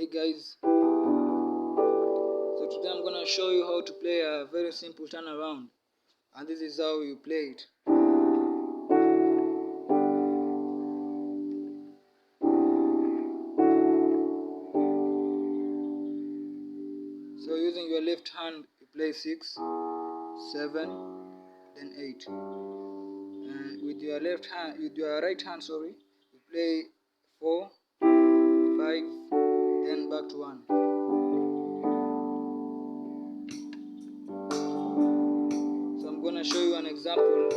Hey guys, so today I'm gonna show you how to play a very simple turnaround, and this is how you play it. So using your left hand you play 6, 7, then 8, and with your right hand you play 4, 5, then back to 1. So I'm gonna show you an example